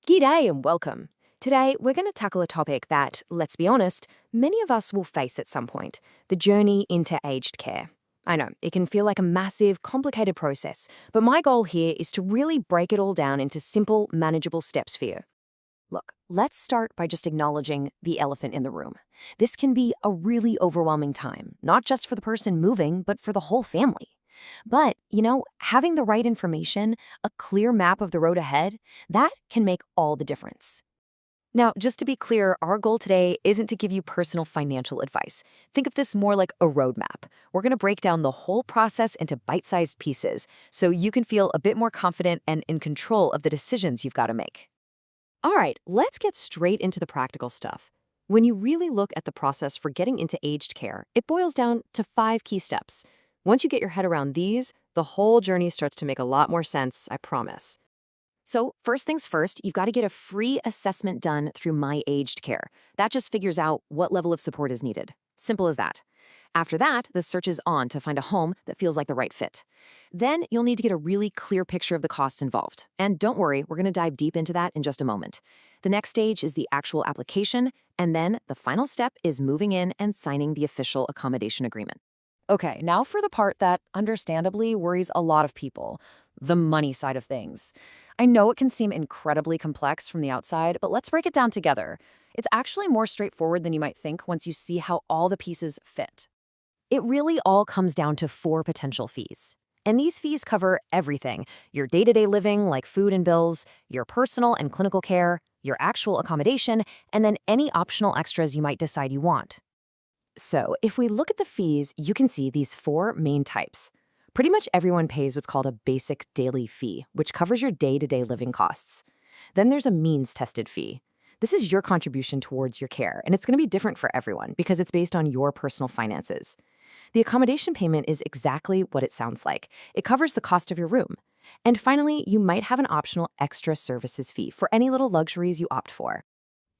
G'day and welcome. Today, we're going to tackle a topic that, let's be honest, many of us will face at some point: the journey into aged care. I know, it can feel like a massive, complicated process, but my goal here is to really break it all down into simple, manageable steps for you. Look, let's start by just acknowledging the elephant in the room. This can be a really overwhelming time, not just for the person moving, but for the whole family. But, having the right information, a clear map of the road ahead, that can make all the difference. Now, just to be clear, our goal today isn't to give you personal financial advice. Think of this more like a roadmap. We're going to break down the whole process into bite-sized pieces so you can feel a bit more confident and in control of the decisions you've got to make. All right, let's get straight into the practical stuff. When you really look at the process for getting into aged care, it boils down to 5 key steps. Once you get your head around these, the whole journey starts to make a lot more sense, I promise. So first things first, you've got to get a free assessment done through MyAgedCare. That just figures out what level of support is needed. Simple as that. After that, the search is on to find a home that feels like the right fit. Then you'll need to get a really clear picture of the cost involved. And don't worry, we're going to dive deep into that in just a moment. The next stage is the actual application, and then the final step is moving in and signing the official accommodation agreement. Okay, now for the part that understandably worries a lot of people: the money side of things. I know it can seem incredibly complex from the outside, but let's break it down together. It's actually more straightforward than you might think once you see how all the pieces fit. It really all comes down to 4 potential fees. And these fees cover everything: your day-to-day living, like food and bills, your personal and clinical care, your actual accommodation, and then any optional extras you might decide you want. So, if we look at the fees, you can see these 4 main types. Pretty much everyone pays what's called a basic daily fee, which covers your day-to-day living costs. Then there's a means-tested fee. This is your contribution towards your care, and it's going to be different for everyone because it's based on your personal finances. The accommodation payment is exactly what it sounds like. It covers the cost of your room. And finally, you might have an optional extra services fee for any little luxuries you opt for.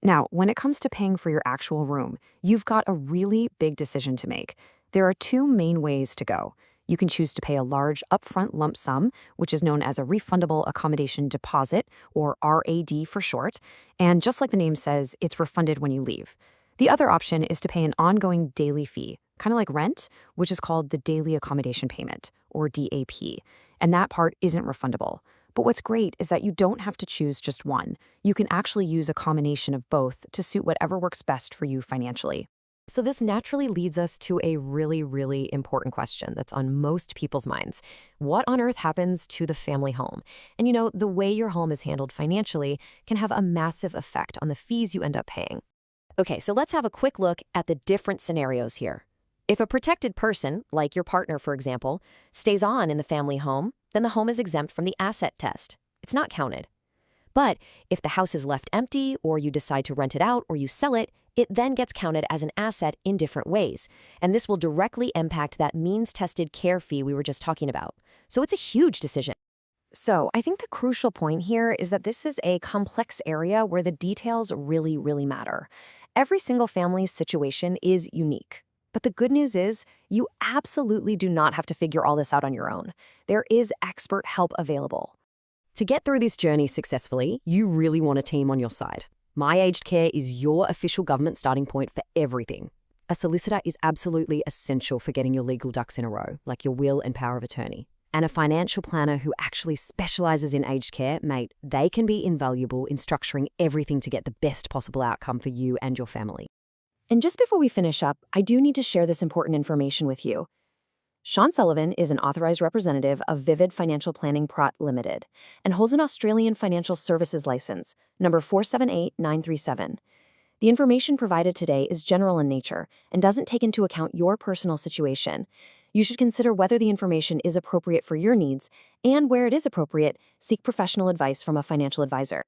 Now, when it comes to paying for your actual room, you've got a really big decision to make. There are 2 main ways to go. You can choose to pay a large upfront lump sum, which is known as a refundable accommodation deposit, or RAD for short, and just like the name says, it's refunded when you leave. The other option is to pay an ongoing daily fee, kind of like rent, which is called the daily accommodation payment, or DAP, and that part isn't refundable. But what's great is that you don't have to choose just one. You can actually use a combination of both to suit whatever works best for you financially. So this naturally leads us to a really, really important question that's on most people's minds. What on earth happens to the family home? And the way your home is handled financially can have a massive effect on the fees you end up paying. Okay, so let's have a quick look at the different scenarios here. If a protected person, like your partner for example, stays on in the family home, then the home is exempt from the asset test. It's not counted. But if the house is left empty, or you decide to rent it out, or you sell it, it then gets counted as an asset in different ways. And this will directly impact that means-tested care fee we were just talking about. So it's a huge decision. So I think the crucial point here is that this is a complex area where the details really, really matter. Every single family's situation is unique. But the good news is, you absolutely do not have to figure all this out on your own. There is expert help available. To get through this journey successfully, you really want a team on your side. MyAgedCare is your official government starting point for everything. A solicitor is absolutely essential for getting your legal ducks in a row, like your will and power of attorney. And a financial planner who actually specializes in aged care, mate, they can be invaluable in structuring everything to get the best possible outcome for you and your family. And just before we finish up, I do need to share this important information with you. Sean Sullivan is an authorized representative of Vivid Financial Planning Prat Limited and holds an Australian Financial Services License, number 478937. The information provided today is general in nature and doesn't take into account your personal situation. You should consider whether the information is appropriate for your needs, and where it is appropriate, seek professional advice from a financial advisor.